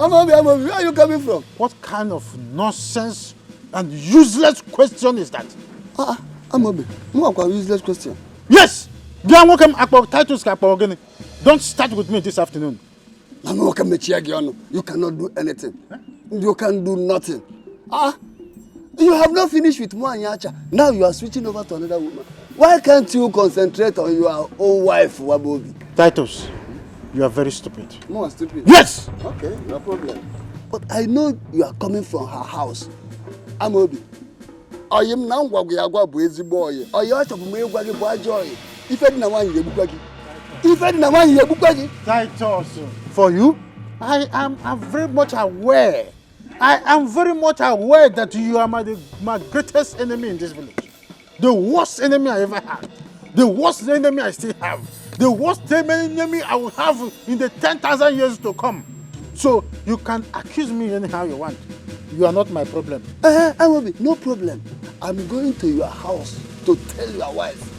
Amobi, where are you coming from? What kind of nonsense and useless question is that? Amobi, what a useless question. Yes! Don't start with me this afternoon. You cannot do anything. Huh? You can do nothing. You have not finished with Moanyacha. Now you are switching over to another woman. Why can't you concentrate on your own wife, Wabobi? Titus, you are very stupid. More stupid? Yes! Okay, no problem. But I know you are coming from her house. Amobi. I am now Wagua Boy. Or you are to me, Waggy Boy Joy. If I didn't want you, Titus, for you, I am very much aware. I am very much aware that you are my greatest enemy in this village. The worst enemy I ever had. The worst enemy I still have. The worst enemy I will have in the 10,000 years to come. So you can accuse me anyhow you want. You are not my problem. Amobi, no problem. I'm going to your house to tell your wife.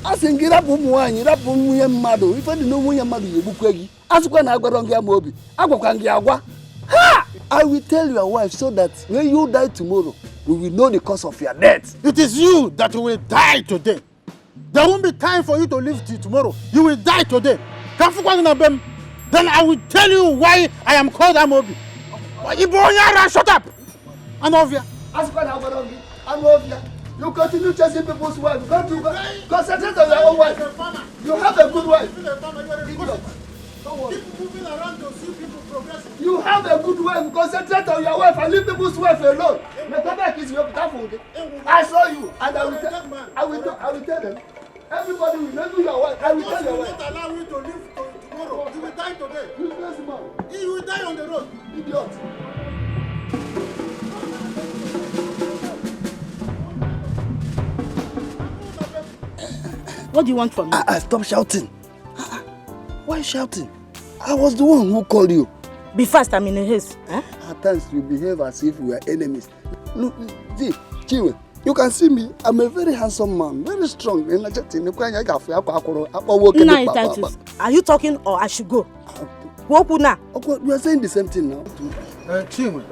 I think if I didn't know I will tell your wife so that when you die tomorrow, we will know the cause of your death. It is you that will die today. There won't be time for you to live till tomorrow. You will die today. Then I will tell you why I am called Amobi. Shut up! Anovia. You continue chasing people's wives. Don't you concentrate on your own wife. You have a good wife. Don't worry. Keep moving around to see people progressing. You have a good wife. Concentrate on your wife and leave people's wife alone. I saw you and I will tell them. Everybody will know your wife. I will tell your wife. Not allow you to live tomorrow. You will die today. You will die on the road. Idiot. What do you want from me? Stop shouting. Why shouting? I was the one who called you. Be fast, I'm in a haste. At times you behave as if we are enemies. Look, see, Chiwe, you can see me. I'm a very handsome man, very strong. Now, are you talking or I should go? We are saying the same thing now. Chiwe,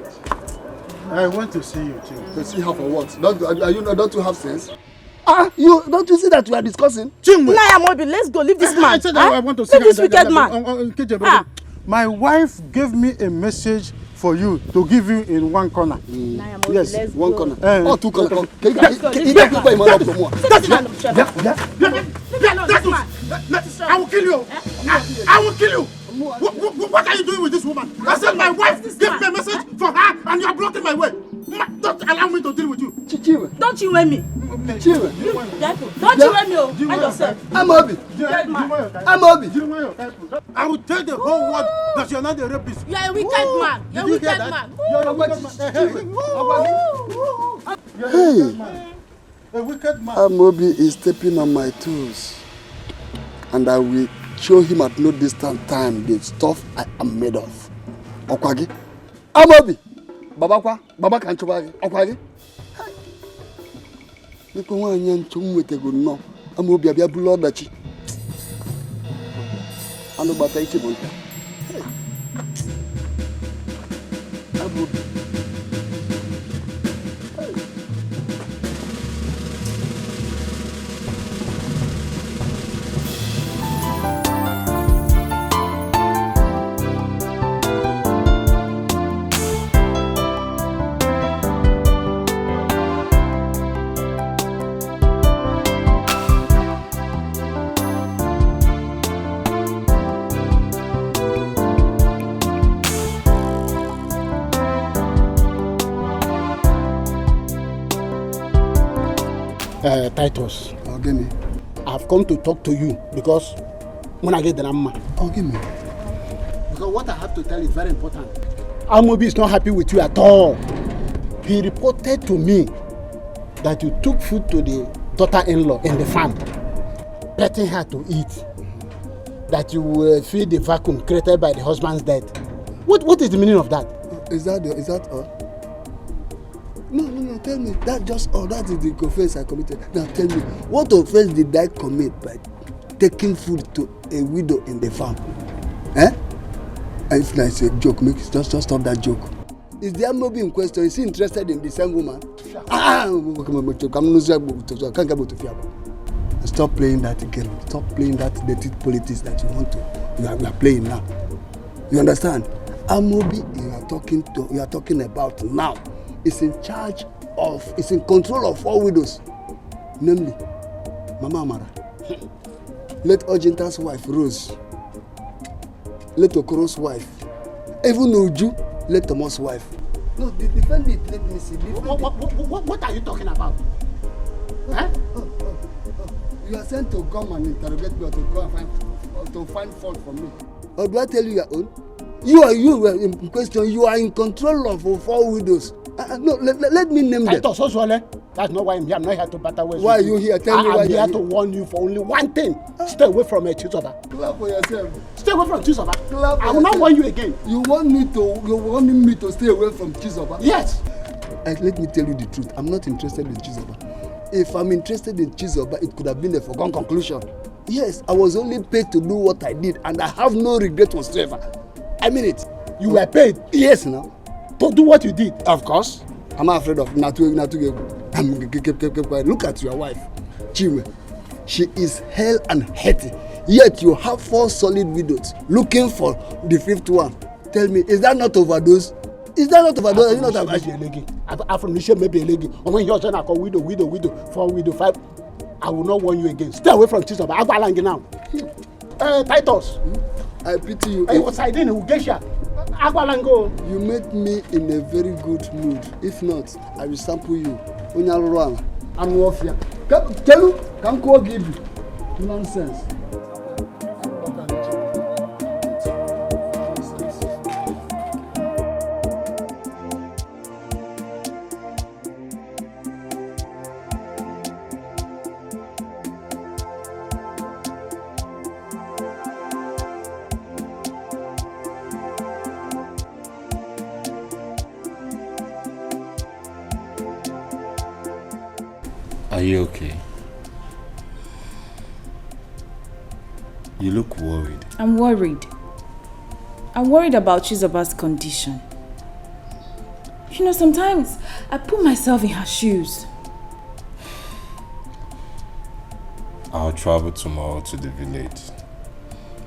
I want to see you, Chiwe. To see her for what? Don't you have sense? Don't you see that we are discussing? Let's go, leave this man. I said I want to see this wicked man. My wife gave me a message for you to give you in one corner. Yes, one corner. Two corners. I will kill you. I will kill you. What are you doing with this woman? I said my wife gave me a message for her and you are blocking my way. Don't allow me to deal with you. Chichiwe. Don't you wear me. Chichiwe. Don't you wear me. Mind yourself. Amobi. Amobi. I will tell the whole world that you are not a rapist. You are a wicked man. You are a wicked man. You are a wicked man. A wicked man. Amobi is stepping on my toes. And I will show him at no distant time the stuff I am made of. Okwagi. Amobi. Baba can't try. Okwagi. You can want to chum with a good no. Amobi a blood that she. I know about 80 months. Amobi. Titus. Give me. I've come to talk to you because when I get the number. Give me. Because what I have to tell is very important. Amobi is not happy with you at all. He reported to me that you took food to the daughter-in-law in the farm, letting her to eat. That you will fill the vacuum created by the husband's death. What is the meaning of that? Is that all? No, tell me. That is the offense I committed. Now tell me, what offense did I commit by taking food to a widow in the farm? If it's a joke, just stop that joke. Is the MOB in question? Is he interested in the same woman? Stop playing that again. Stop playing that dirty politics that you are playing now. You understand? MOB you are talking about now is in control of all widows. Namely, Mama Amara. Let Ojinta's wife Rose. Let Okoro's wife. Even Uju, let Tomo's wife. No, defend it. Let me see. What are you talking about? Huh? You are sent to come and interrogate me or to go and find fault for me. Or do I tell you your own? You are in question. You are in control of 4 widows. No, let me name them. That's not why I'm here. I'm not here to battle with you. Why are you here? Tell me why you're here. I'm here to warn you for only one thing. Stay away from Chizoba. Clap for yourself. Stay away from Chizoba. I will not warn you again. You want me to stay away from Chizoba? Yes. Let me tell you the truth. I'm not interested in Chizoba. If I'm interested in Chizoba, it could have been a foregone conclusion. Yes, I was only paid to do what I did, and I have no regret whatsoever. I mean it. You were paid? Yes, now. To do what you did? Of course. I'm not afraid of Keep quiet. Look at your wife, Chinwe. She is hell and hearty. Yet you have 4 solid widows looking for the 5th one. Tell me, is that not overdose? Is that not overdose? Are you not overdose? Afro may be a lady. And when you're saying I call widow, 4 widow, 5, I will not warn you again. Stay away from Chizoba. I'm going now. Titus. I pity you. Hey, what's I doing? Ugesha. You make me in a very good mood. If not, I will sample you. I'm off here. Tell you, can't go give you. Nonsense. Are you okay? You look worried. I'm worried. I'm worried about Chizoba's condition. You know, sometimes I put myself in her shoes. I'll travel tomorrow to the village.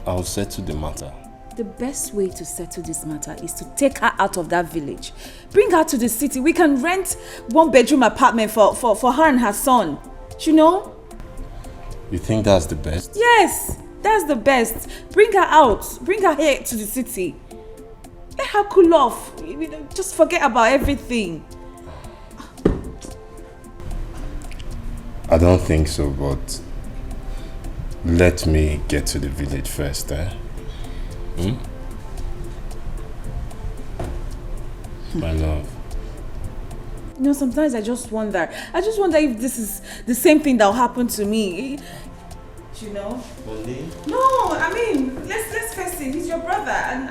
I'll settle the matter. The best way to settle this matter is to take her out of that village. Bring her to the city. We can rent 1-bedroom apartment for her and her son. You know? You think that's the best? Yes, that's the best. Bring her out. Bring her here to the city. Let her cool off. Just forget about everything. I don't think so, but let me get to the village first, eh? My love. You know, sometimes I just wonder if this is the same thing that will happen to me. You know? Really? No, I mean, let's face it. He's your brother, and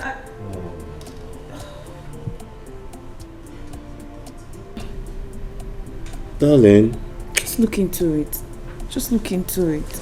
Darling. Just look into it. Just look into it.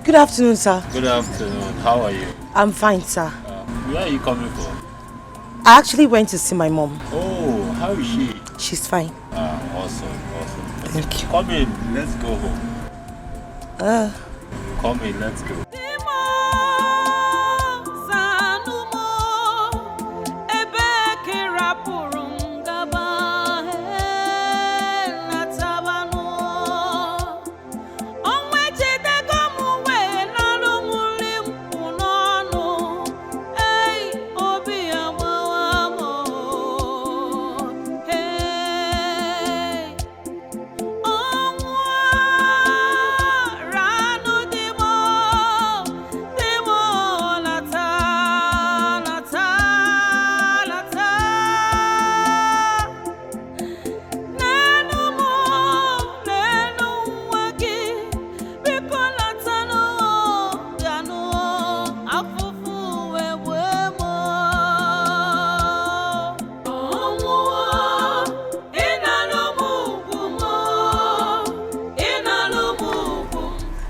Good afternoon, sir. Good afternoon. How are you? I'm fine, sir. Where are you coming from? I actually went to see my mom. Oh, how is she? She's fine. Awesome. Thank you. Come in, let's go home. Come in, let's go.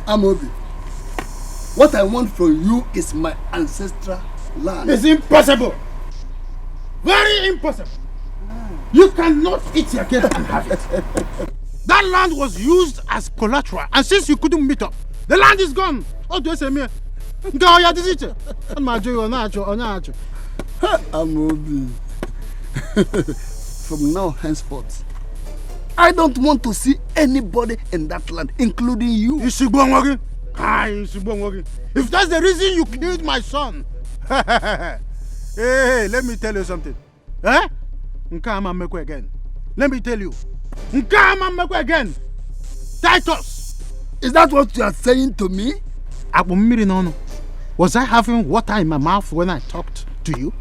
Amobi, what I want from you is my ancestral land. It's impossible. Very impossible. You cannot eat your cake and have it. That land was used as collateral, and since you couldn't meet up, the land is gone. Oh, do you say me? Go, ya did it. Amobi, from now henceforth, I don't want to see anybody in that land, including you. If that's the reason you killed my son, hey, let me tell you something. Eh? Again. Let me tell you. Again. Titus. Is that what you are saying to me? Was I having water in my mouth when I talked to you?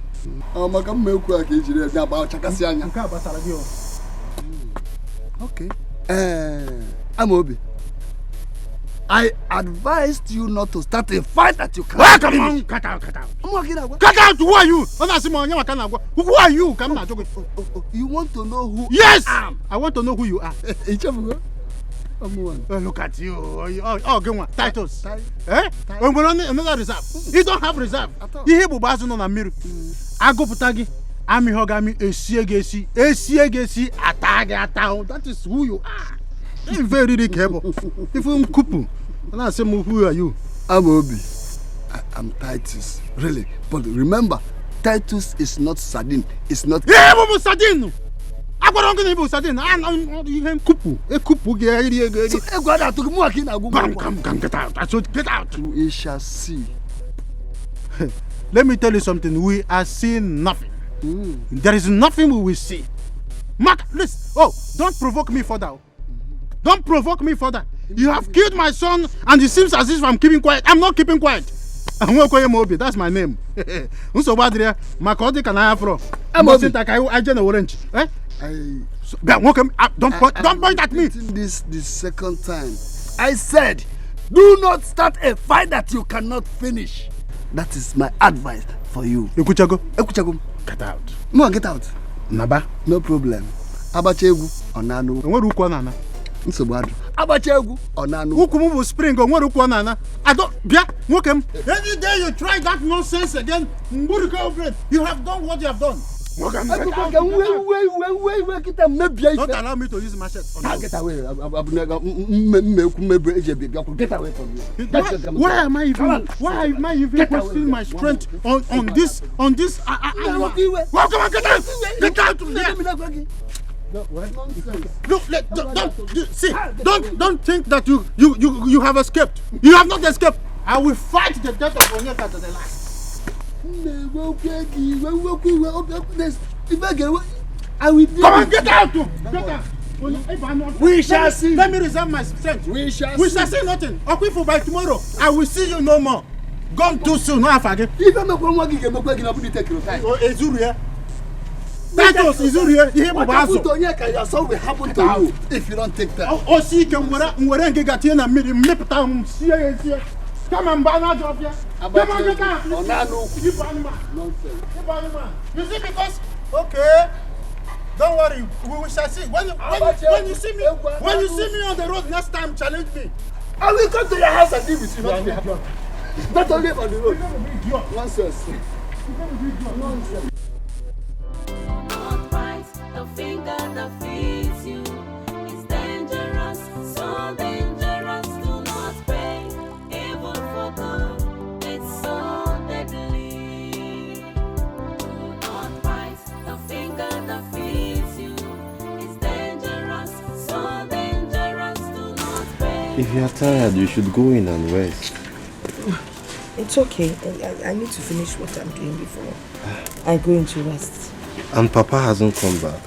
Okay. Amobi, I advised you not to start a fight that you can't. Come on, cut out. Cut out, who are you? Who are you? You want to know who yes! I am? I want to know who you are. Look at you. Oh, good one. Titus. Eh? When we're on another reserve. You don't have reserve. You hear Bubazu no na miru. Ago putagi. Ami hogami esiegesi atagi. That is who you are. You're very capable. If you kupu, and I say, who are you? Amobi, I'm Titus. Really. But remember, Titus is not sardine. It's not. Yeah, sardine. I don't know sardine. I'm kupu. Come, get out. I should get out. We shall see. Let me tell you something. We are seeing nothing. There is nothing we will see. Mark, listen. Oh, don't provoke me further. Don't provoke me further. You have killed my son, and it seems as if I'm keeping quiet. I'm not keeping quiet. That's my name. Don't point at me. This the second time. I said, do not start a fight that you cannot finish. That is my advice for you. Ekuchago. Get out. No, get out. Naba. No problem. Abachegu onano. Nwere ukwu nana. Nsogbu adu. Abachegu onano. Ukwu mu spring nwere ukwu nana. Ado bia nwokem. Every day you try that nonsense again. You have done what you have done. Don't allow me to use machete. Get away. Get away from me. Why am I even wasting my strength on this? Well, come on, get out! Get out from here! Look, don't think that you have escaped. You have not escaped. I will fight the death of Onyeka to the last. I will do. Come on, get out! Get out! We shall see. Let me reserve my strength. We shall see nothing. Okwifu, by tomorrow, I will see you no more. Gone too soon, no afage. Titus is here. What happened to Onyeka? Your son will happen to you if you don't take time. Oh, see, come on, banana job here. Come on, get out. You see, because okay, don't worry. We shall see. When you see me on the road next time, challenge me. I will come to your house and deal with you. Not only on the road. Nonsense. Nonsense. The finger that feeds you is dangerous, so dangerous. Do not pray, evil for good. It's so deadly. Do not bite. The finger that feeds you is dangerous, so dangerous. Do not pray. If you are tired, you should go in and rest. It's okay. I need to finish what I'm doing before I go into rest. And Papa hasn't come back.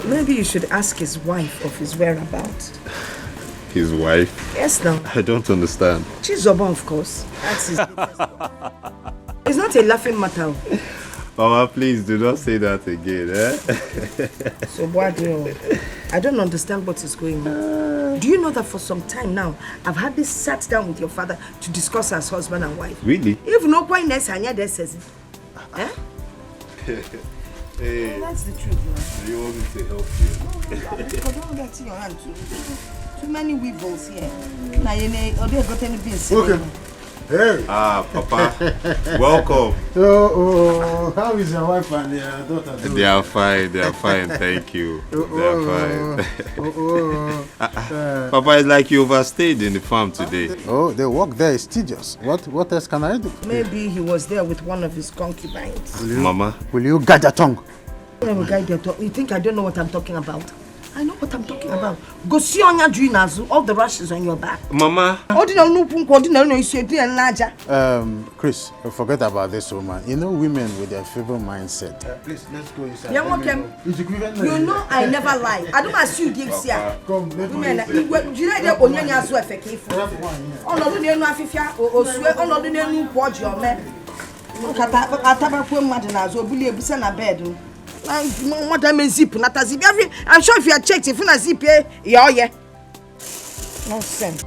Maybe you should ask his wife of his whereabouts. His wife? Yes, now. I don't understand. Chizoba, of course. That's his It's not a laughing matter. Papa, please do not say that again, eh? So what do you? I don't understand what is going on. Do you know that for some time now, I've hardly sat down with your father to discuss as husband and wife? Really? If no point else, Anya says it. Eh? Hey, that's the truth, man. do you want me to help you? No, that's in your hand too. Too many weevils here. Now you got any beans. Okay. Hey. Papa, welcome. How is your wife and your daughter doing? They are fine, thank you. They are fine. Papa, it's like you overstayed in the farm today. Oh, the work there is tedious. What else can I do? Maybe he was there with one of his concubines. Mama. Will you guide your tongue? You think I don't know what I'm talking about? I know what I'm talking about. Go see on your dreams, all the rashes on your back. Mama. Chris, forget about this woman. You know women with their favorite mindset. Please, let's go inside. You know I never lie. I don't ask you gifts here. Come, let's go inside. I'm sure if you had checked, if you not zip, yeah. Nonsense.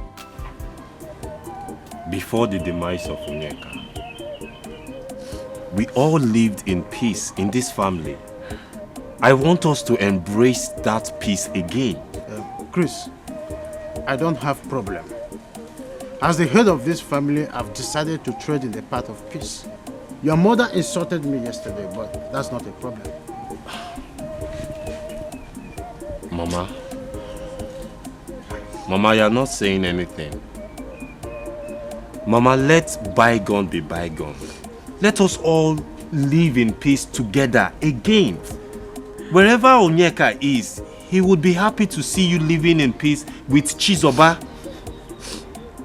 Before the demise of Onyeka, we all lived in peace in this family. I want us to embrace that peace again. Chris, I don't have problem. As the head of this family, I've decided to tread in the path of peace. Your mother insulted me yesterday, but that's not a problem. Mama, you're not saying anything. Mama, let bygone be bygone. Let us all live in peace together again. Wherever Onyeka is, he would be happy to see you living in peace with Chizoba.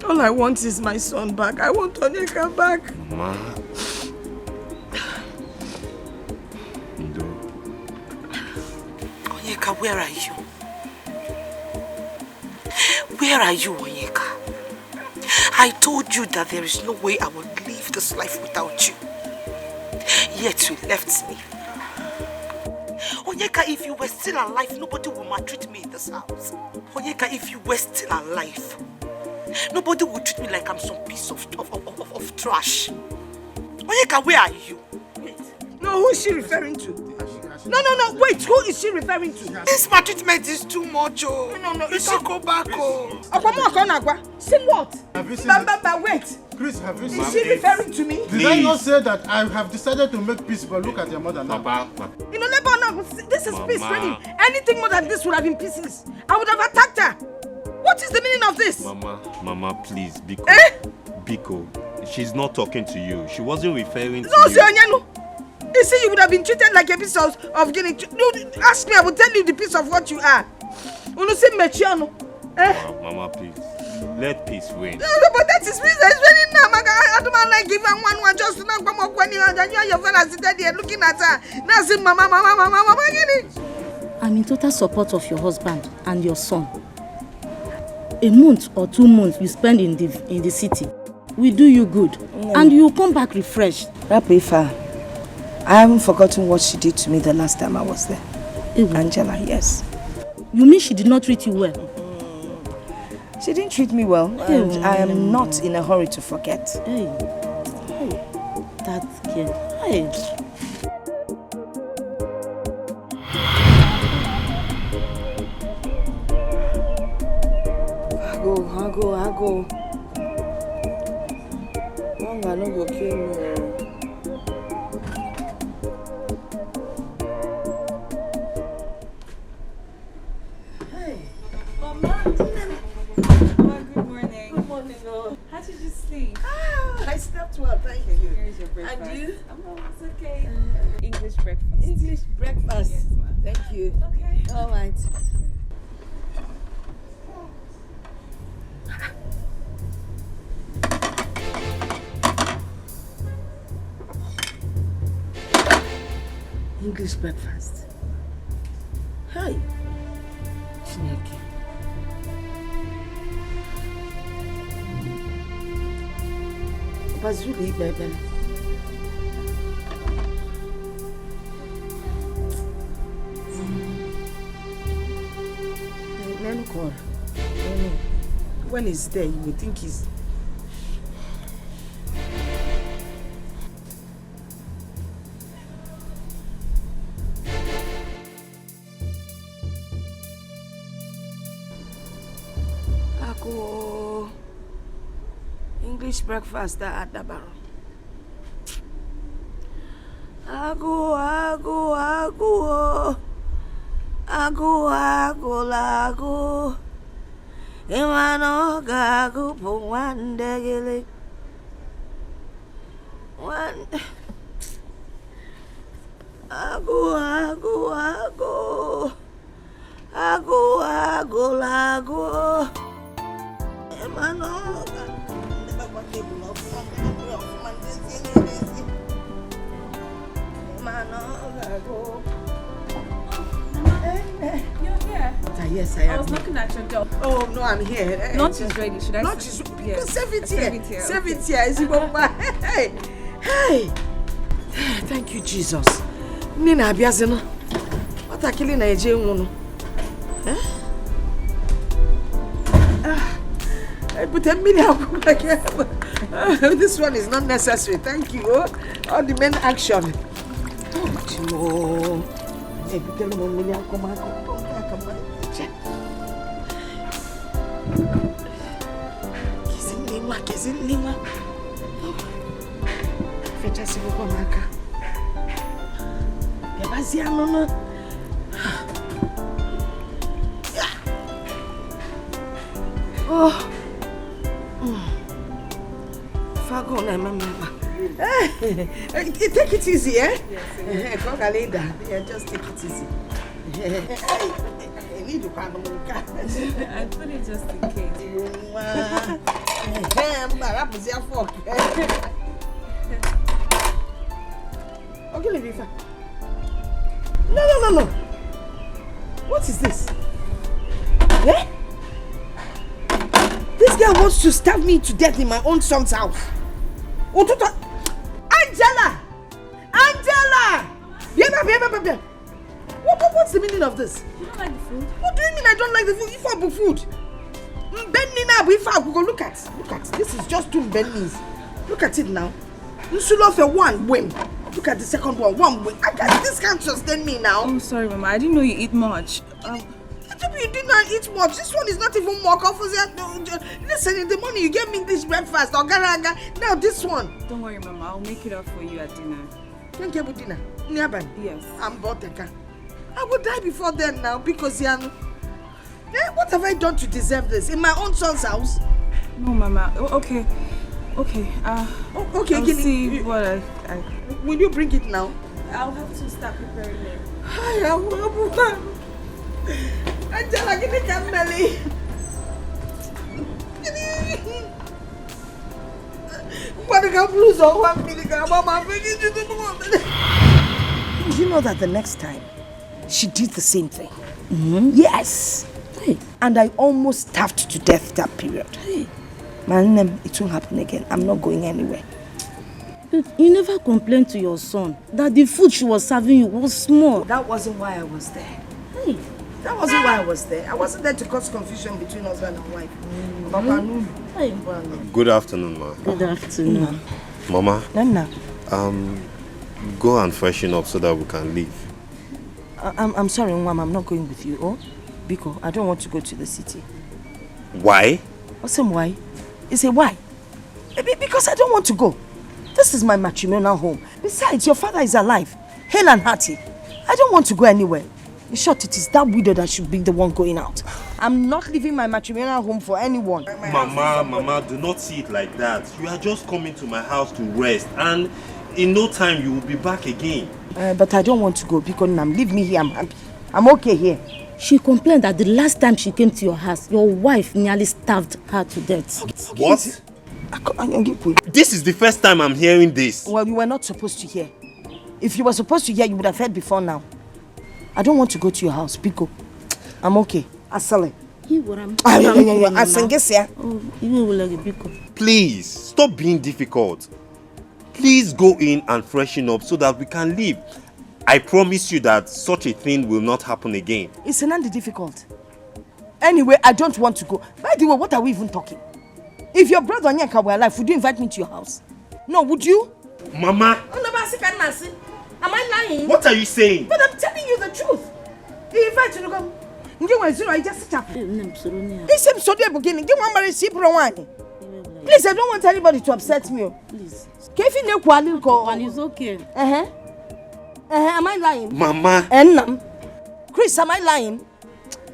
All I want is my son back. I want Onyeka back. Mama. Onyeka, where are you? Where are you, Onyeka? I told you that there is no way I will live this life without you. Yet you left me. Onyeka, if you were still alive, nobody would maltreat me in this house. Onyeka, if you were still alive, nobody would treat me like I'm some piece of trash. Onyeka, where are you? Wait. No, who is she referring to? No, wait, who is she referring to? This maltreatment is too much, oh. No, you should go back, oh. See what? Wait. Chris, have you seen? Is she referring to me? Did I not say that I have decided to make peace, but look at your mother now? Papa. You know, this is peace training. Anything more than this would have been pieces. I would have attacked her. What is the meaning of this? Mama, please, Biko. Biko, she's not talking to you. She wasn't referring to you. You see, you would have been treated like a piece of guinea. No, ask me, I will tell you the piece of what you are. Mama, please. Let peace reign. No, but that is peace. It's very now. I don't like giving one just to not come up when you and your fellow sitting there looking at her. Now say, Mama. I'm in total support of your husband and your son. A month or 2 months you spend in the city will do you good, and you will come back refreshed. Rapifa, I haven't forgotten what she did to me the last time I was there. Angela, yes. You mean she did not treat you well? She didn't treat me well, and I am not in a hurry to forget. That girl. I go. Hunger no go kill me. How did you sleep? I slept well, thank you. Here's your breakfast. And you? It's okay. English breakfast. English breakfast. Yes, ma'am. Thank you. Okay. All right. English breakfast. Hi. Snake. Was really baby. Let me call. When he's there, you will think he's. Ako. English breakfast at the bar. Ako. Lago. Emano gago po one degele. One. Ako. Lago. Emano gago. You're here. Yes, I am. I was knocking at your door. Oh no, I'm here. Lunch is ready. Should I? Lunch is ready. Yes. Save it here. Save okay. it here. Is it Hey. Thank you, Jesus. Nina Biazino. What are killing Nigerian? But a million. This one is not necessary. Thank you. All the men action. Oh, Kizin Fetch us over Maka. Yabaziano no. Oh. Fago na mama. Take it easy, eh? Yes. Yeah, just take it easy. I need to come on. I put it just in case. Okay, Lisa. No. What is this? Eh? This girl wants to stab me to death in my own son's house. Angela! What's the meaning of this? You don't like the food? What do you mean I don't like the food? If I book food. Look at. This is just two Bennies. Look at it now. Nsulo for one win. Look at the second one win. This can't sustain me now. I'm sorry, Mama. I didn't know you eat much. You did not eat much. This one is not even more comfortable. Listen, in the morning you gave me this breakfast. Now this one. Don't worry, Mama. I'll make it up for you at dinner. Thank you, dinner. Yes. I'm Boteka. I will die before then now because what have I done to deserve this? In my own son's house? No, Mama. Okay. Okay. I'll see what I... Will you bring it now? I'll have to start preparing it. Angela, give me Camelly. You know that the next time she did the same thing. Yes. Hey. And I almost starved to death that period. Hey. Man, it won't happen again. I'm not going anywhere. But you never complained to your son that the food she was serving you was small. That wasn't why I was there. Hey. That wasn't why I was there. I wasn't there to cause confusion between husband and wife. Hey. Good afternoon, ma. Good afternoon. Mama. Nana. Go and freshen up so that we can leave. I'm sorry, Mom. I'm not going with you. Oh, Biko, I don't want to go to the city. Why? What's why? It's a why? Because I don't want to go. This is my matrimonial home. Besides, your father is alive, hale and hearty. I don't want to go anywhere. In short, it is that widow that should be the one going out. I'm not leaving my matrimonial home for anyone. Mama, do not see it like that. You are just coming to my house to rest, and in no time you will be back again. But I don't want to go because leave me here. I'm happy. I'm okay here. She complained that the last time she came to your house, your wife nearly starved her to death. What? This is the first time I'm hearing this. Well, you were not supposed to hear. If you were supposed to hear, you would have heard before now. I don't want to go to your house, Biko. I'm okay. Asale. Please, stop being difficult. Please go in and freshen up so that we can leave. I promise you that such a thing will not happen again. It's not difficult. Anyway, I don't want to go. By the way, what are we even talking? If your brother and Nyeka were alive, would you invite me to your house? No, would you? Mama! Am I lying? What are you saying? But I'm telling you the truth. He invited you to come. Nge wa zero I just chap. Nem soroni. This same so dey beginning. Nge wa marry si pro one. Please, I don't want anybody to upset me. Please. Kefi ne kwali ko. Well, it's okay. Am I lying? Mama. Ennam. Chris, am I lying?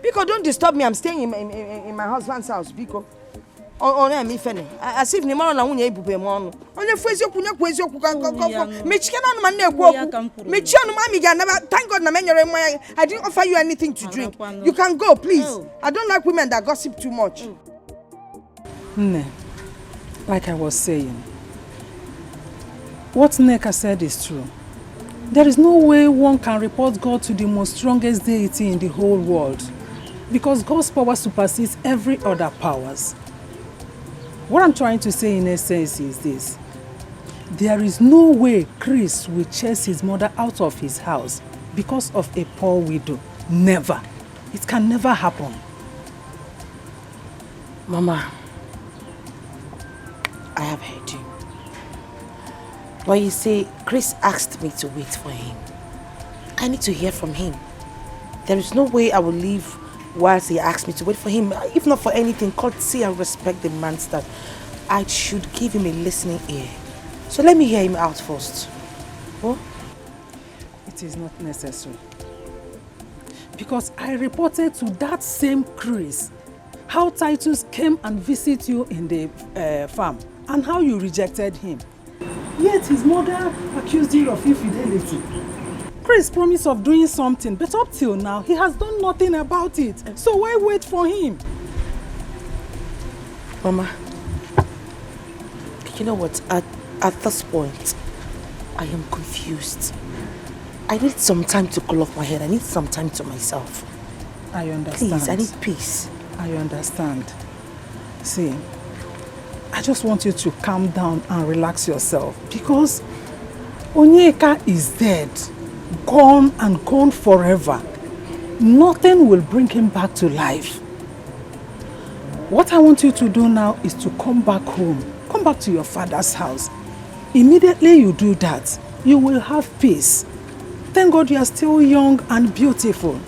Because don't disturb me. I'm staying in my husband's house. Because me fene. As if ni mara na unye ibube mo no. Onye fuezi okunya kwezi okukan ko. Me chike na man na ekwu. Me chi anu ma mi ga never. Thank God na menyere mo. I didn't offer you anything to drink. You can go, please. I don't like women that gossip too much. Like I was saying, what Neka said is true. There is no way one can report God to the most strongest deity in the whole world, because God's power supersedes every other powers. What I'm trying to say in essence is this: there is no way Chris will chase his mother out of his house because of a poor widow. Never. It can never happen. Mama, I have heard you. But you say, Chris asked me to wait for him. I need to hear from him. There is no way I will leave whilst he asked me to wait for him. If not for anything, courtesy and respect demands that I should give him a listening ear. So let me hear him out first. Oh? It is not necessary. Because I reported to that same Chris how Titus came and visited you in the farm and how you rejected him. Yet his mother accused you of infidelity. Chris promised of doing something, but up till now, he has done nothing about it. So why wait for him? Mama, you know what? At this point, I am confused. I need some time to cool off my head. I need some time to myself. I understand. Please, I need peace. I understand. See, I just want you to calm down and relax yourself, because Onyeka is dead, gone and gone forever. Nothing will bring him back to life. What I want you to do now is to come back home. Come back to your father's house. Immediately you do that, you will have peace. Thank God you are still young and beautiful.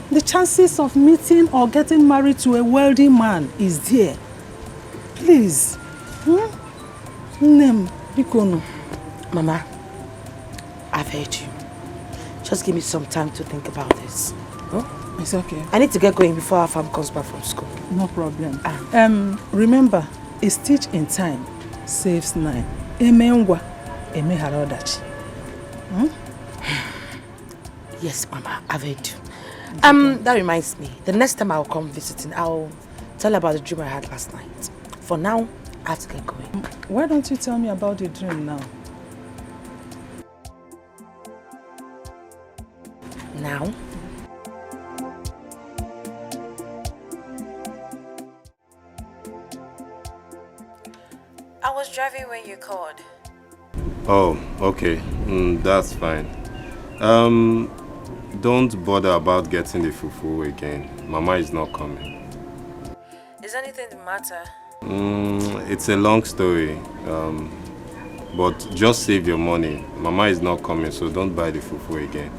The chances of meeting or getting married to a wealthy man is there. Please. Mama, I've heard you. Just give me some time to think about this. Huh? It's okay. I need to get going before AFAM comes back from school. No problem. Remember, a stitch in time saves 9. Yes, Mama, I've heard you. That reminds me. The next time I'll come visiting, I'll tell you about the dream I had last night. For now, I have to get going. Why don't you tell me about the dream now? Now? I was driving when you called. Oh, okay. That's fine. Don't bother about getting the fufu again. Mama is not coming. Is anything the matter? It's a long story. But just save your money. Mama is not coming, so don't buy the fufu again.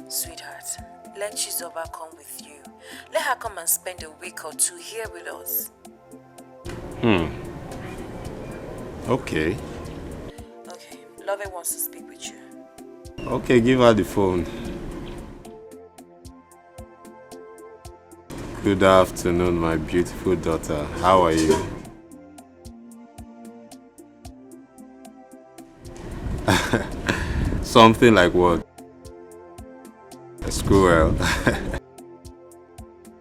Sweetheart, let Chizoba come with you. Let her come and spend a week or 2 here with us. Okay. Okay, Love wants to speak with you. Okay, give her the phone. Good afternoon, my beautiful daughter. How are you? Something like what? A squirrel.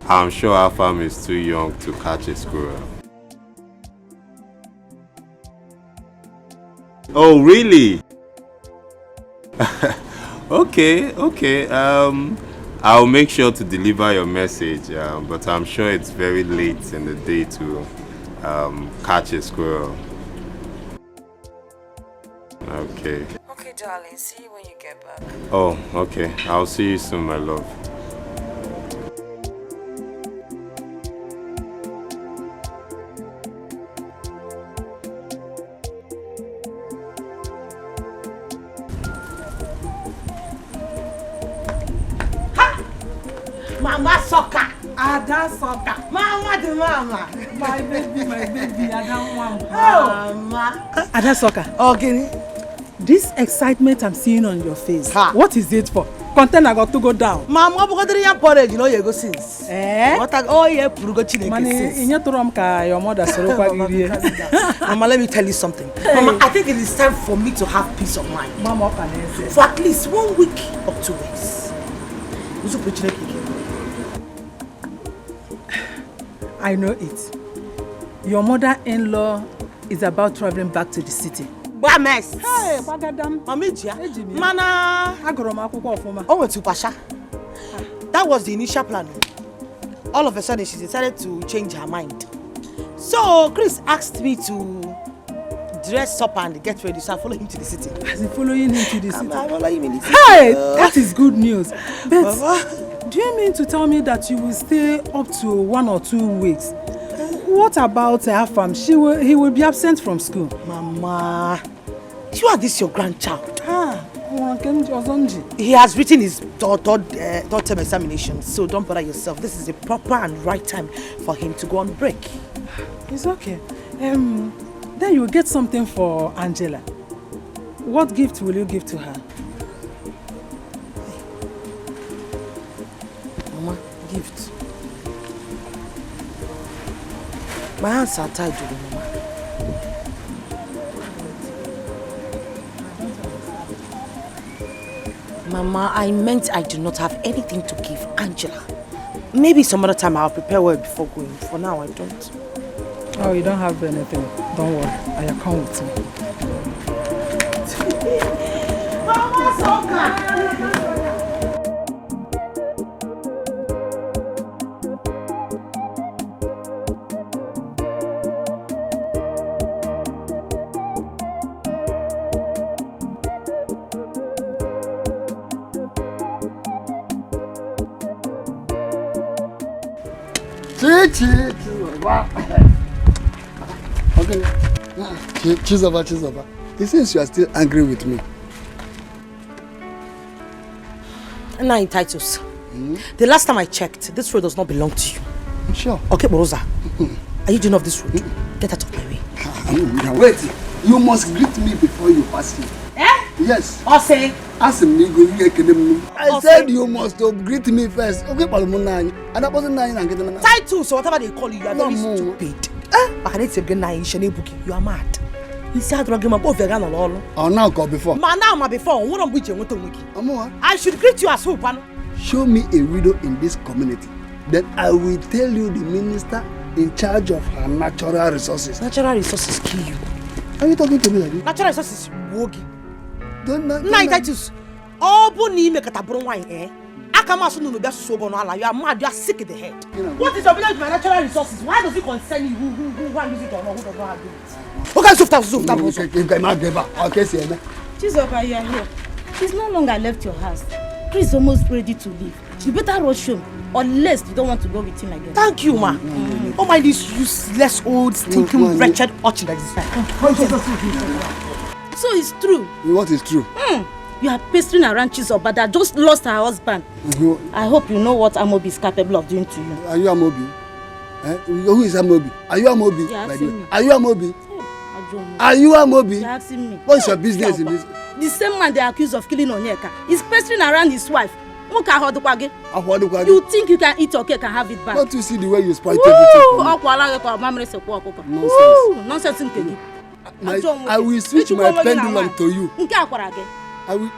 I'm sure AFAM is too young to catch a squirrel. Oh, really? Okay. I'll make sure to deliver your message, but I'm sure it's very late in the day to catch a squirrel. Okay. Okay, darling. See you when you get back. Oh, okay. I'll see you soon, my love. Mama Soka. Ada Soka. Mama the mama. My baby, Ada Mama. Mama. Ada Soka. Okay. This excitement I'm seeing on your face, Ha. what is it for? Content I got to go down. Mama, because there is porridge, you know you go since. Eh? What? Oh yeah, Purugo Chineke Mani, since. in your ka your mother Soropa Giri. Mama, let me tell you something. Mama, I think it is time for me to have peace of mind. Mama can For at least 1 week or 2 weeks. I know it. Your mother-in-law is about traveling back to the city. Bames. Hey, Bagadam. Mamijia. Ejimi. Mana. Agoroma akwụkwọ ọfụma. Oh, went to Pasha. That was the initial plan. All of a sudden, she decided to change her mind. So, Chris asked me to dress up and get ready, so I follow him to the city. As in following him to the city. I follow him in the city. Hey, that is good news. But Mama. do you mean to tell me that you will stay up to 1 or 2 weeks? What about AFAM? He will be absent from school. Mama, you are this your grandchild. Ozonji. He has written his third term examination, so don't bother yourself. This is a proper and right time for him to go on break. It's okay. Then you will get something for Angela. What gift will you give to her? Mama, gift. My hands are tied to the mama. Mama, I meant I do not have anything to give Angela. Maybe some other time I'll prepare well before going. For now, I don't. Oh, you don't have anything. Don't worry. I come with me. Mama, Soka! Okay. Choose over. It seems you are still angry with me. Now in Titus, the last time I checked, this road does not belong to you. Sure. Okay, Boroza, are you doing of this road? Get out of my way. Wait, you must greet me before you pass here. Eh? Yes. Ose. I said you must greet me first. Okay, and that wasn't Titus, or whatever they call you, you are very stupid. You are mad. You see how to get my both vegan or all. Oh, now call before. Man, now before. What am I should greet you as who, Pano? Show me a widow in this community. Then I will tell you the minister in charge of her natural resources. Natural resources kill you. Are you talking to me like this? Natural resources wogi. Don't Titus. Oh, Boni make a tabron wine, eh? I come out soon to be so gone. You are mad, you are sick in the head. What is your village with natural resources? Why does it concern you who want to use it or not? Who does not have it? Okay, Chizoba, you are here. She's no longer left your house. Chris is almost ready to leave. You better rush home, unless you don't want to go with him again. Thank you, ma. Oh my, this useless old stinking wretched urchin that is So it's true. What is true? You are pestering around Chizoba that just lost her husband. I hope you know what Amobi is capable of doing to you. Are you Amobi? Who is Amobi? Are you Amobi? You're asking me. Are you Amobi? Hey, Are you Amobi? You're asking me. What's your business in this? The same man they accused of killing Onyeka is pestering around his wife. You think you can eat your cake and have it back? Don't you see the way you spoil everything? Nonsense. I will switch my pendulum to you. I will.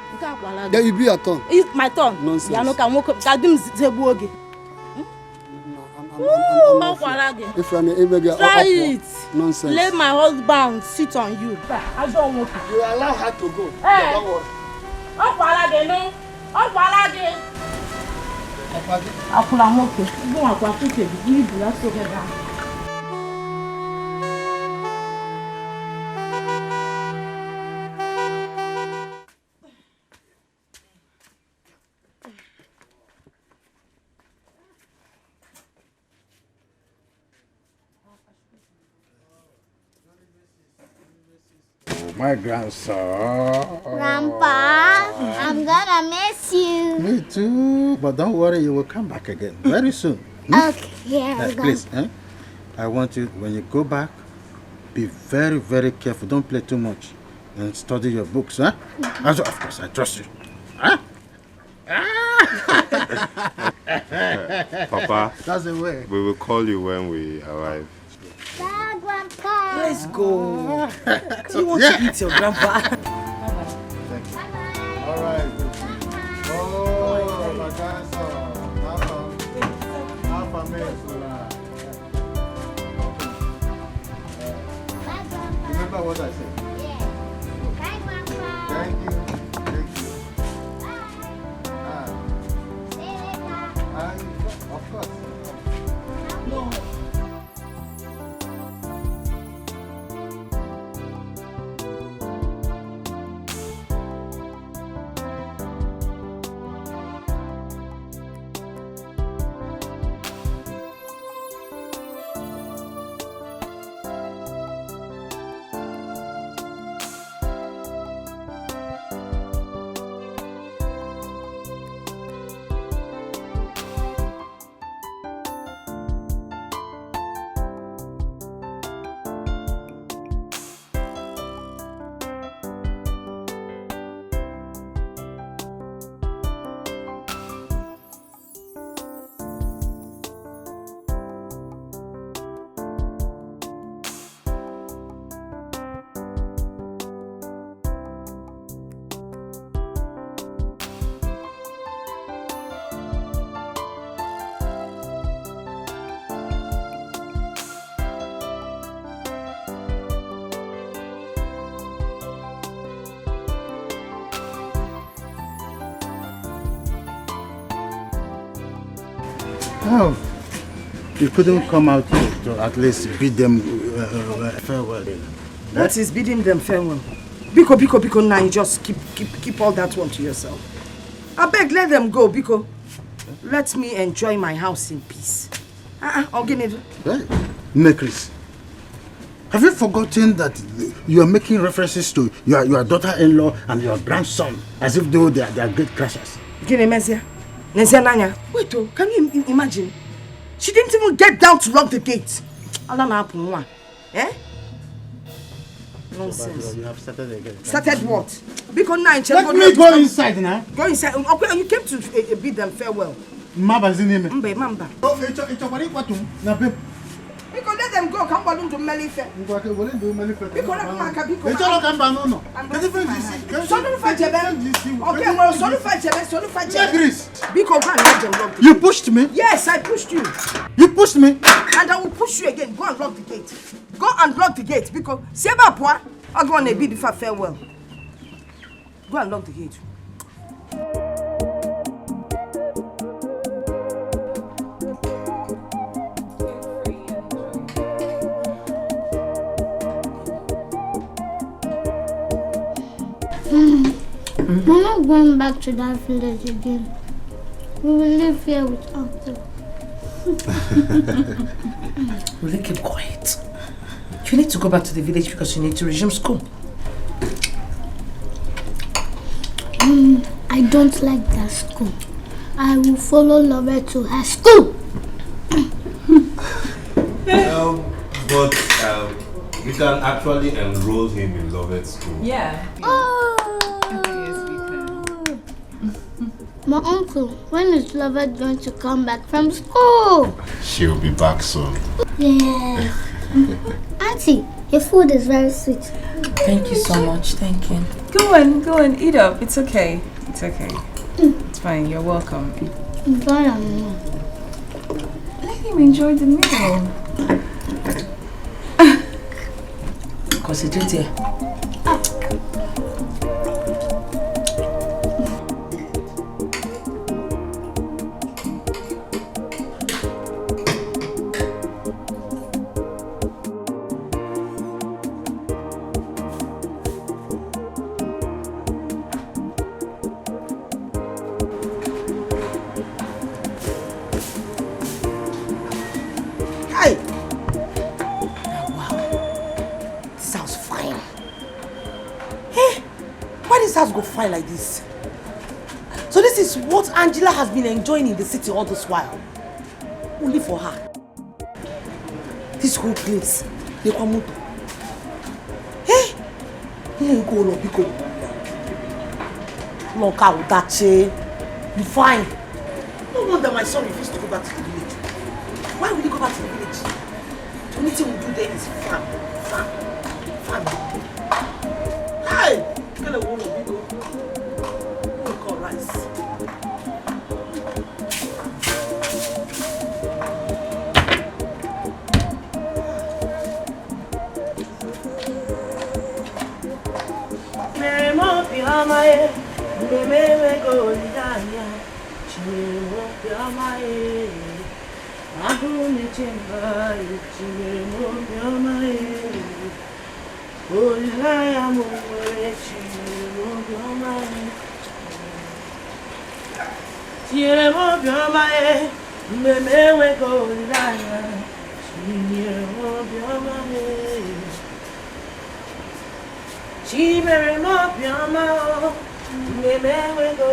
Then you be your turn. It's my turn. Nonsense. Try it. Nonsense. Let my husband sit on you. I don't want to. You allow her to go. Hey. Don't worry. my grandson. Grandpa, I'm gonna miss you. Me too. But don't worry, you will come back again very soon. Okay, Please, I want you, when you go back, be very, very careful. Don't play too much. And study your books, huh? Also, of course, I trust you. Huh? Papa, that's the way. We will call you when we arrive. Bye, Grandpa. Let's go. Do you want to eat your grandpa? Thank you. All right. Oh, my grandson. Remember what I said? Yeah. Bye, Grandpa. Thank you. Thank you. Bye. See you later. Of course. No. Oh, you couldn't come out to at least bid them farewell. What is bidding them farewell? Biko, now you just keep all that one to yourself. I beg, let them go, Biko. Let me enjoy my house in peace. Organize. Hey, Nekris, have you forgotten that you are making references to your daughter-in-law and your grandson as if though they are great crashers? Wait, can you imagine? She didn't even get down to lock the gate. Eh? Nonsense. So, you have started again. Started what? Because now let me go inside now. Go inside. Okay, you came to bid them farewell. Mamba. Because let them go. Come on to Melife. Because you pushed me? Yes, I pushed you. You pushed me? And I will push you again. Go and lock the gate. Go and lock the gate because Seba Poa, I'll go on a bid for farewell. Go and lock the gate. We're not going back to that village again. We will live here with Uncle. Will you keep quiet? You need to go back to the village because you need to resume school. I don't like that school. I will follow Lover to her school. But we can actually enroll him in Lovet's school. Yeah. Oh. Yes, we can. My uncle, when is Lover going to come back from school? She'll be back soon. Yeah. Auntie, your food is very sweet. Thank you so much. Thank you. Go on, eat up. It's okay. It's okay. It's fine. You're welcome. Let him enjoy the meal. Concentrate here. fine like this. So this is what Angela has been enjoying in the city all this while. Only for her. This whole place, they come out. Hey! You go, Lobiko. Look out that chair. You fine. No wonder my son refused to go back to the village. Why would he go back to the village? The only thing we do there is farm. Hey! Get a woman, Lobiko. Look all rice. Piamae, Meme go Lidania, Chimo Piamae, Agune Chimba, Chimo Piamae, Olaya Mure, Chimo Piamae, Chimo Piamae, Meme go Lidania, Chimo Piamae. She very much yama, me we go,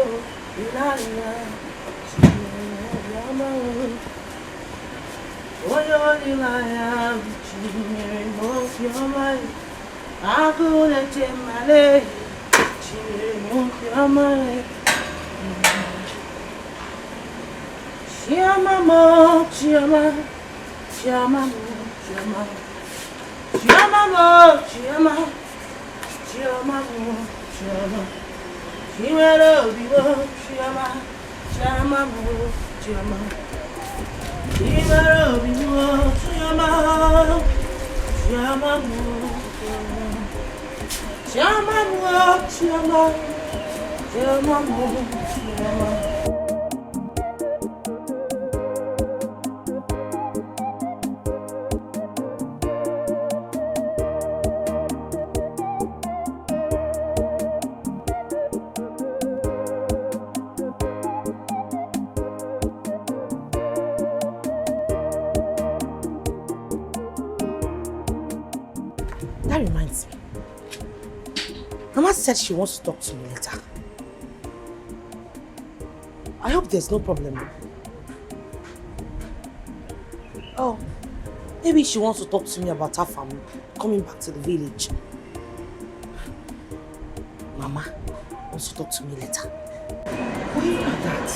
Ilana. She yama, oh yo Ilaya, she very much yama. I go let him malay, she very much yama. She yama mo, she yama, she yama mo, she yama, she yama mo, she yama. Chiama, chiama, chiama, chiama, chiama, chiama, That reminds me. Mama said she wants to talk to me later. I hope there's no problem. Oh, maybe she wants to talk to me about her family coming back to the village. Mama wants to talk to me later. Why you like that?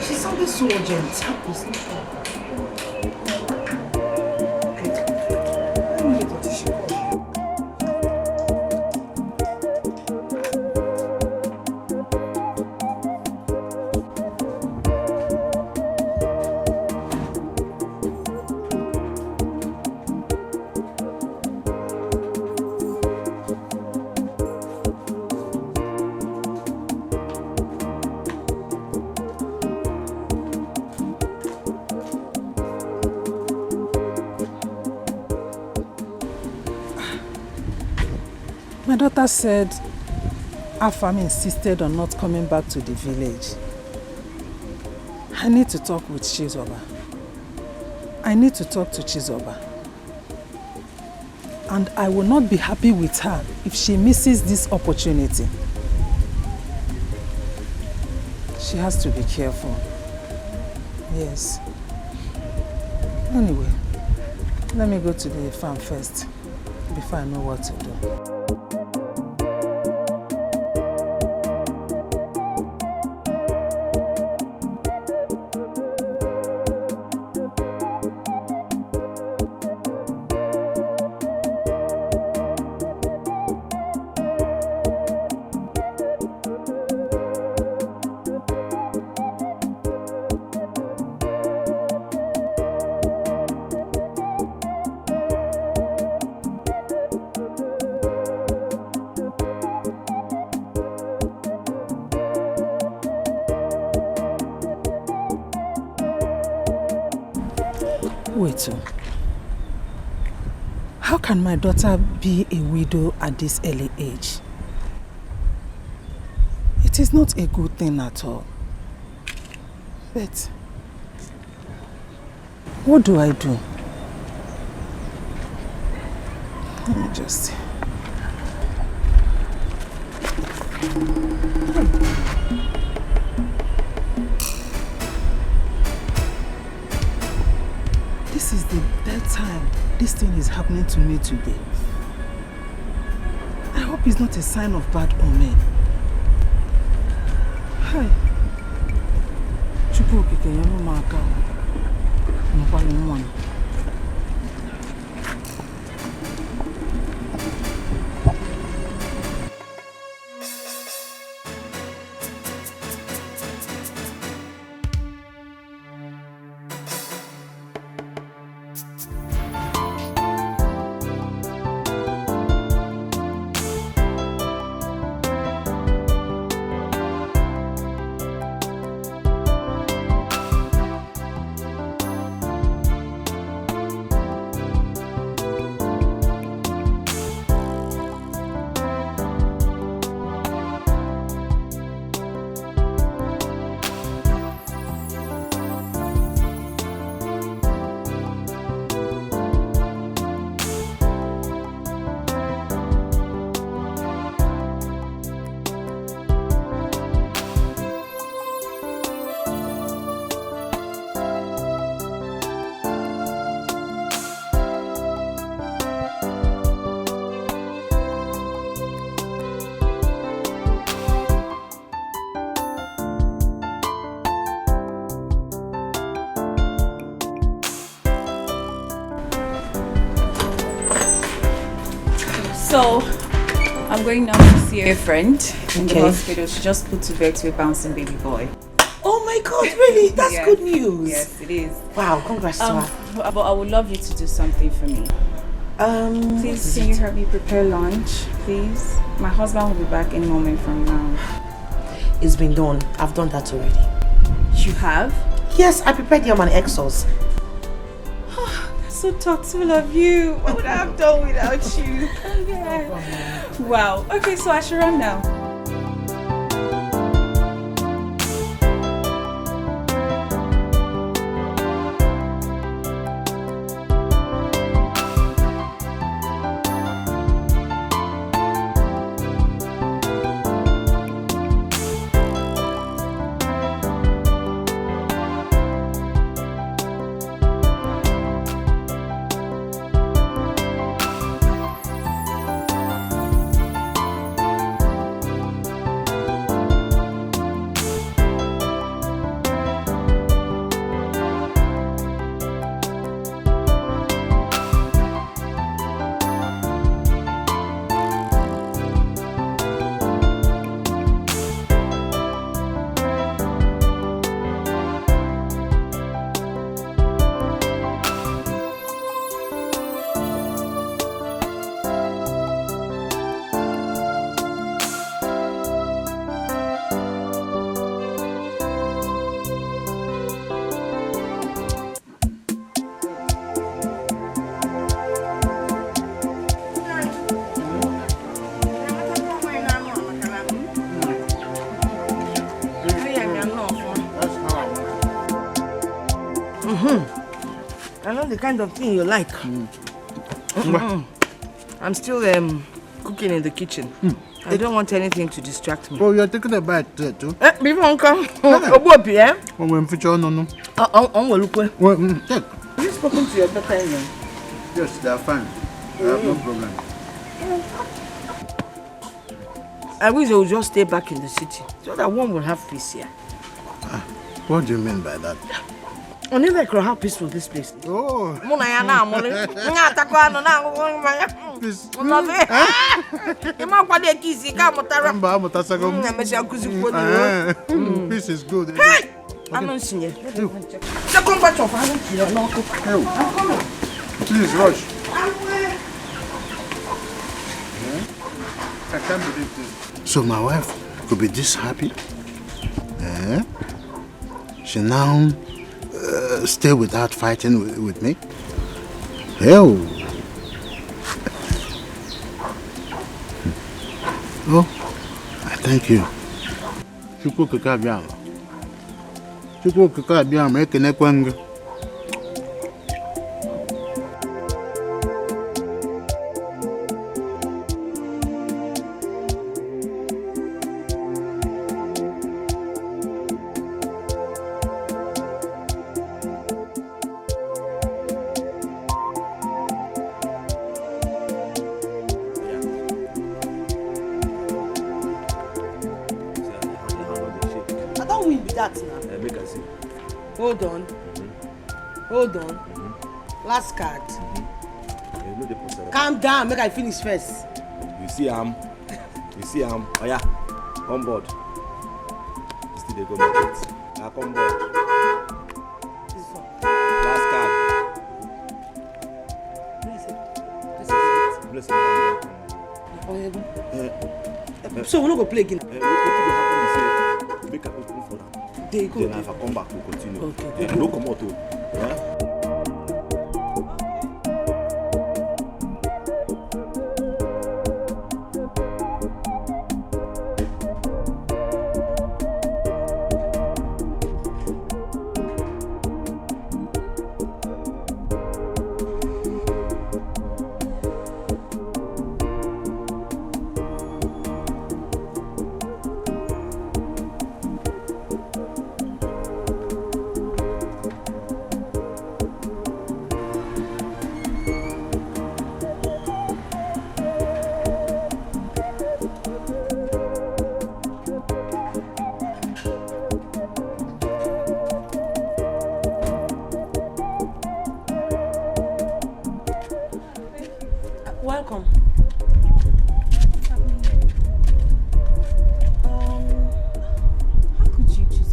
She sounded so urgent. My daughter said AFAM insisted on not coming back to the village. I need to talk with Chizoba. I need to talk to Chizoba. And I will not be happy with her if she misses this opportunity. She has to be careful. Yes. Anyway, let me go to the farm first before I know what to do. Wait, how can my daughter be a widow at this early age? It is not a good thing at all. But what do I do? Let me just see. This is the third time this thing is happening to me today. I hope it's not a sign of bad omen. Hi. CHUKWU okike ya no maka. Nkwali mwana. So, I'm going now to see a friend in the hospital. She just put to bed to a bouncing baby boy. Oh my God, really? That's Yes. good news. Yes, it is. Wow, congrats to her. But I would love you to do something for me. Please, can you help me prepare lunch, please? My husband will be back any moment from now. It's been done. I've done that already. You have? Yes, I prepared yam and egg sauce. That's so thoughtful of you. What would I have done without you? Wow. Okay, so I should run now. I know the kind of thing you like. I'm still cooking in the kitchen. I don't want anything to distract me. Oh, you're taking a bite there too? Before uncle. Obopi, eh? Oh, when future no. Take. Have you spoken to your daughter-in-law? Yes, they are fine. I have no problem. I wish they would just stay back in the city so that one will have peace here. What do you mean by that? I never could how peaceful this place is. Oh. Peace. Peace is good. Hey! I'm not seeing you. Second batch of I'm coming. Please rush. I can't believe this. So my wife could be this happy? She now stay without fighting with me? Hell. Oh, I thank you. CHUKWU kikabiama. CHUKWU kikabiama ekene kwangu. that now? Make I see. Hold on. Hold on. Last card. No dey concern. Calm down, make I finish first. You see am? Oh yeah, come board. You still dey go market. Come board. This one. Last card. Bless you. So we no go play again. Wetin go happen be say make I open for am. Dey go. Then if I come back, we'll continue. Okay. No come out. Welcome. How could you choose?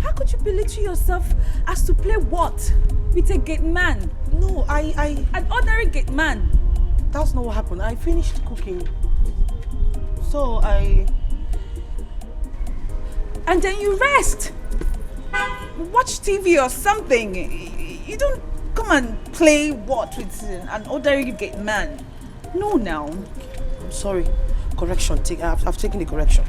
How could you belittle yourself as to play what? With a gate man? No, An ordinary gate man? That's not what happened. I finished cooking. So And then you rest. Watch TV or something. You don't come and play what with an ordinary gate man. No, now. I'm sorry. Correction. I've taken the correction.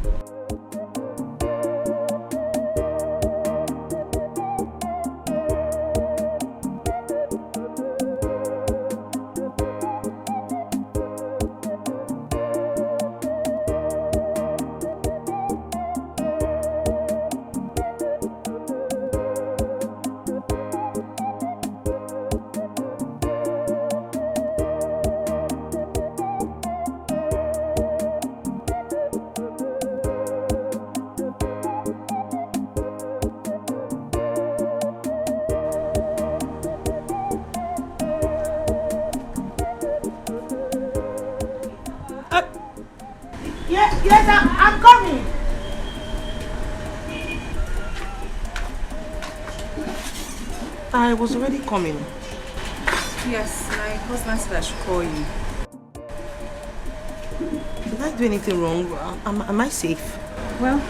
Yes, I'm coming. I was already coming. Yes, my husband said I should call you. Did I do anything wrong? Am I safe? Well,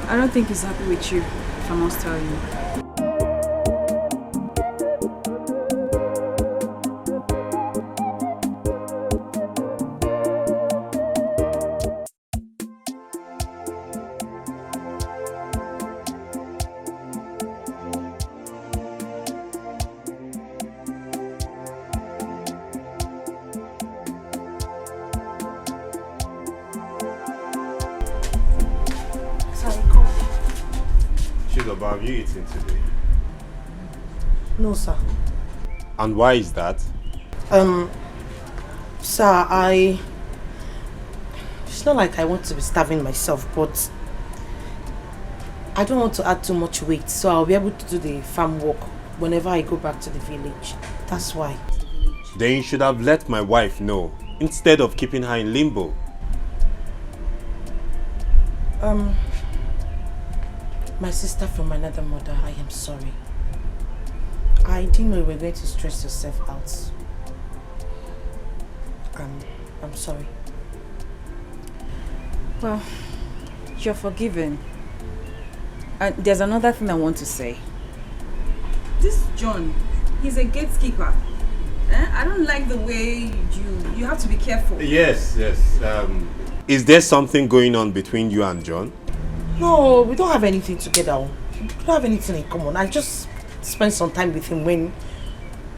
I don't think he's happy with you, if I must tell you. Have you eaten today? No, sir. And why is that? Sir, it's not like I want to be starving myself, but I don't want to add too much weight, so I'll be able to do the farm work whenever I go back to the village. That's why. Then you should have let my wife know, instead of keeping her in limbo. My sister from another mother, I am sorry. I didn't know you were going to stress yourself out. I'm sorry. Well, you're forgiven. And there's another thing I want to say. This John, he's a gatekeeper. I don't like the way you have to be careful. Yes. Is there something going on between you and John? No, we don't have anything together. We don't have anything in common. I just spend some time with him when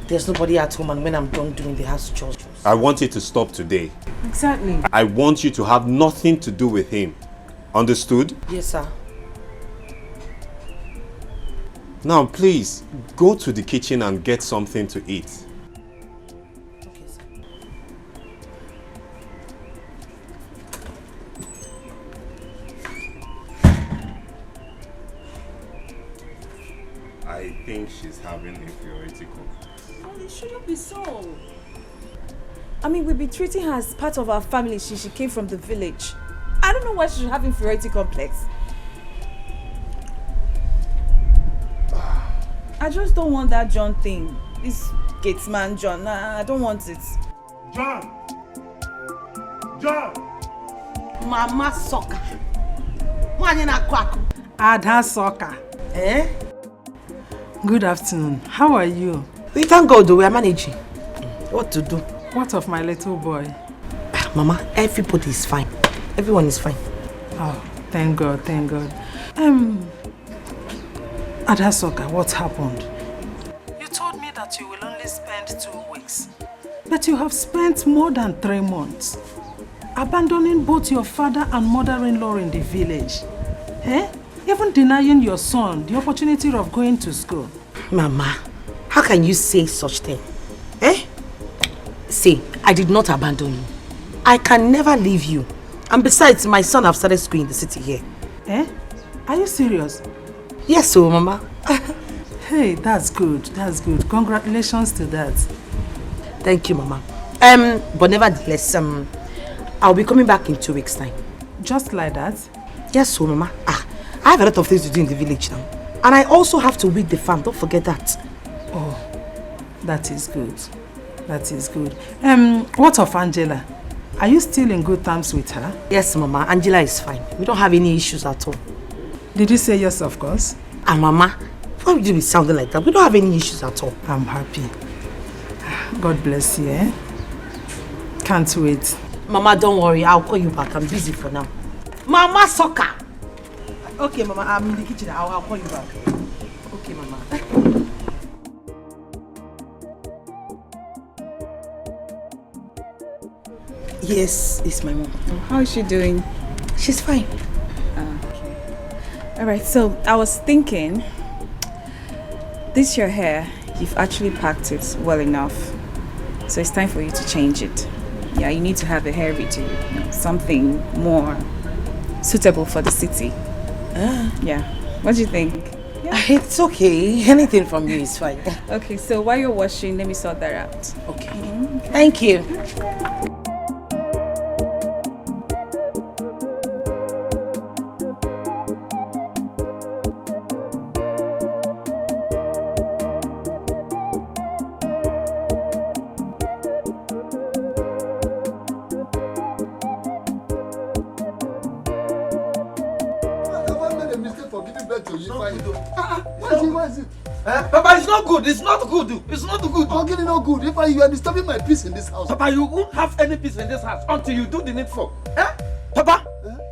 there's nobody at home and when I'm done doing the house chores. I want you to stop today. Exactly. I want you to have nothing to do with him. Understood? Yes, sir. Now, please, go to the kitchen and get something to eat. Okay, sir. she's having inferiority complex. Oh, it shouldn't be so. I mean, we've been treating her as part of our family since she came from the village. I don't know why she should have inferiority complex. I just don't want that John thing. This gatesman John. Nah, I don't want it. John! John! Mama Soka. Mwanyena kwaku. Ada Soka. Eh? Good afternoon. How are you? We thank God we are managing. What to do? What of my little boy? Mama, everybody is fine. Everyone is fine. Oh, thank God, thank God. Ada Soka, what happened? You told me that you will only spend 2 weeks. But you have spent more than 3 months. Abandoning both your father and mother-in-law in the village. Eh? Even denying your son the opportunity of going to school. Mama, how can you say such thing? Eh? See, I did not abandon you. I can never leave you. And besides, my son have started school in the city here. Eh? Are you serious? Yes, so Mama. Hey, that's good. That's good. Congratulations to that. Thank you, Mama. But nevertheless, I'll be coming back in 2 weeks' time. Just like that? Yes, so Mama. I have a lot of things to do in the village now. And I also have to weed the farm. Don't forget that. Oh, that is good. That is good. What of Angela? Are you still in good terms with her? Yes, Mama. Angela is fine. We don't have any issues at all. Did you say yes, of course? Mama, why would you be sounding like that? We don't have any issues at all. I'm happy. God bless you, eh? Can't wait. Mama, don't worry. I'll call you back. I'm busy for now. Mama Soka! Okay, Mama. I'm in the kitchen. I'll call you back. Okay, Mama. Yes, it's my mom. How is she doing? She's fine. Okay. Alright, so I was thinking, this your hair, you've actually packed it well enough. So it's time for you to change it. Yeah, you need to have a hair redo, something more suitable for the city. Yeah. What do you think? Yeah. It's okay. Anything from you is fine. Okay, so while you're washing, let me sort that out. Okay. Thank you. Papa, it's not good. It's not good. It's not good. How can it not good? If you are disturbing my peace in this house. Papa, you won't have any peace in this house until you do the needful. Papa,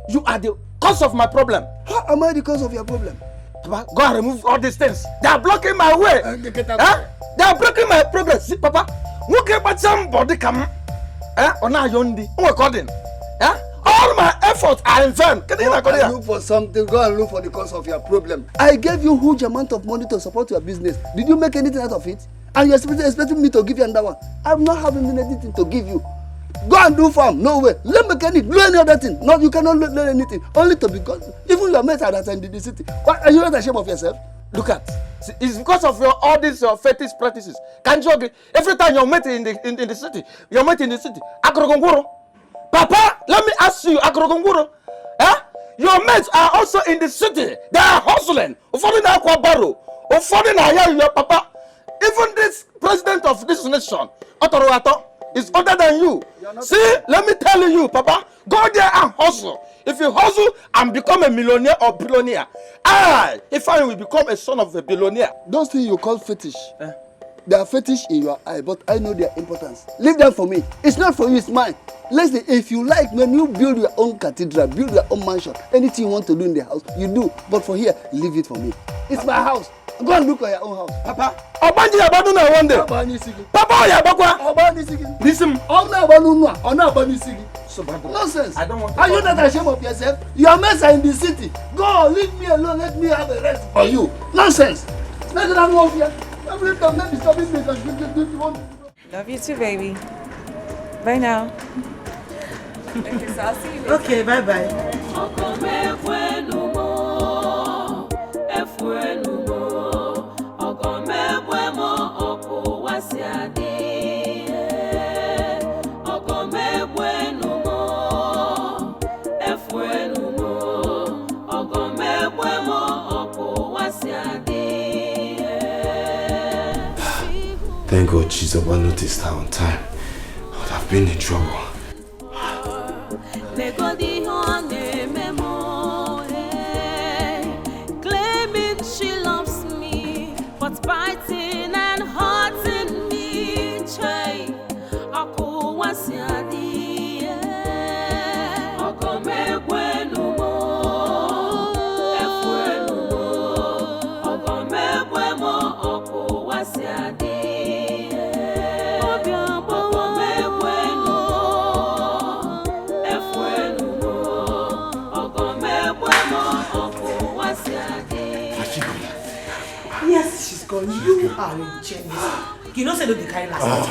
you are the cause of my problem. How am I the cause of your problem? Papa, go and remove all these things. They are blocking my way. They are blocking my progress. See, Papa, look at somebody come. All my efforts are in vain. Go and look for something. Go and look for the cause of your problem. I gave you a huge amount of money to support your business. Did you make anything out of it? And you're expecting me to give you another one? I'm not having anything to give you. Go and do farm. No way. Learn mechanic. Learn any other thing. No, you cannot learn anything. Only to be good. Even your mates are that in the city. Why are you not ashamed of yourself? Look at. See, it's because of all these fetish practices. Can't you agree? Every time you're met in the city, you're met in the city. Akrogongoro. Papa, let me ask you, Akrogongoro. Your mates are also in the city. They are hustling. Ufodi na akwa baro. Ufodi na hire your papa. Even this president of this nation, Otoroato, is older than you. See, let me tell you, Papa, go there and hustle. If you hustle and become a millionaire or billionaire, if I will become a son of a billionaire. Those things you call fetish, they are fetish in your eye, but I know their importance. Leave them for me. It's not for you, it's mine. Listen, if you like, when you build your own cathedral, build your own mansion, anything you want to do in the house, you do. But for here, leave it for me. It's my house. Go and look at your own house. Papa, Obanji Abaduna one day. Papa, Obani Sigi. Listen. Nonsense. I don't want to. Are you not ashamed of yourself? Your mates are in the city. Go, leave me alone. Let me have a rest for you. Nonsense. Let them move here. Every time they disturb me, Love you too, baby. Bye now. Okay, so I'll see you later. Okay, bye-bye. Ogome Thank God Chizoba noticed her on time. I would have been in trouble. Claiming she loves me, but biting and hurting me. Aku wasiadi, okome kwenu mo, efwenu mo, okome kwemo aku wasiadi, okome kwenu mo, efwenu mo, okome kwemo aku wasiadi. Yes, she's gone. You are a genius. You know, say no, they carry last at all.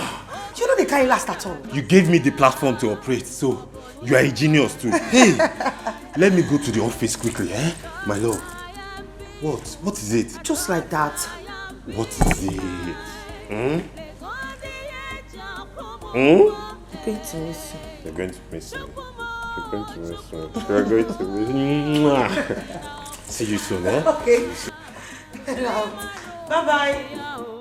You know, they carry last at all. You gave me the platform to operate, so you are a genius too. Hey, let me go to the office quickly, eh? My love. What? What is it? Just like that. What is it? Hmm? I'm going to miss you. You're going to miss me. You're going to miss me. You're going to miss me. See you soon, eh? Okay. Bye-bye.